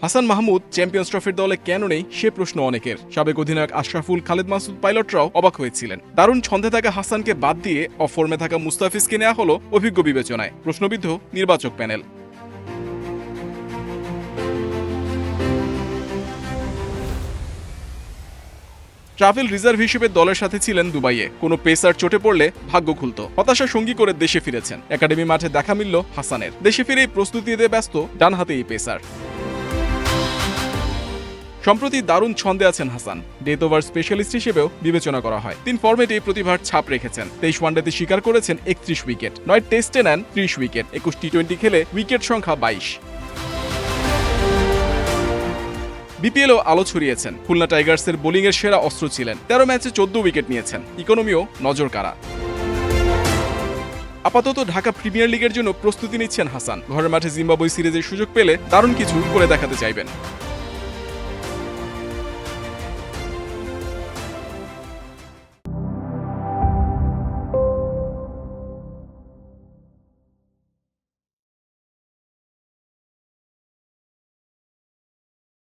Hasan Mahmud champions ট্রফির দলে কেন নেই সে প্রশ্ন অনেকের। সাবেক অধিনায়ক আশরাফুল, খালেদ মাসুদ পাইলটরাও অবাক হয়েছিলেন। দারুণ ছন্দে থাকা হাসানকে বাদ দিয়ে অফর্মে থাকা মুস্তাফিজকে নেওয়া হলো অভিজ্ঞ বিবেচনায়, প্রশ্নবিদ্ধ নির্বাচক প্যানেল। ট্রাভেল রিজার্ভ হিসেবে দলের সাথে ছিলেন দুবাইয়ে। কোনো পেসার চোটে পড়লে ভাগ্য খুলত, হতাশা সঙ্গী করে দেশে ফিরেছেন। একাডেমি মাঠে দেখা মিলল হাসানের। দেশে ফিরেই প্রস্তুতি নিতে ব্যস্ত ডানহাতে এই পেসার। সম্প্রতি দারুণ ছন্দে আছেন হাসান। ডেথ ওভার স্পেশালিস্ট হিসেবেও বিবেচনা করা হয়। 3 ফরম্যাটে প্রতিভার ছাপ রেখেছেন। 23 ওয়ানডেতে শিকার করেছেন 31 উইকেট, 9 টেস্টে নেন 30 উইকেট, 21 টি-20 খেলে উইকেট সংখ্যা 22। বিপিএলও আলো ছড়িয়েছেন। খুলনা টাইগার্সের বোলিংয়ের সেরা অস্ত্র ছিলেন। 13 ম্যাচে 14 উইকেট নিয়েছেন। ইকোনমিও নজর কাড়া। আপাতত ঢাকা প্রিমিয়ার লিগের জন্য প্রস্তুতি নিচ্ছেন হাসান। ঘরের মাঠে জিম্বাবুয়ে সিরিজের সুযোগ পেলে দারুণ কিছু করে দেখাতে চাইবেন।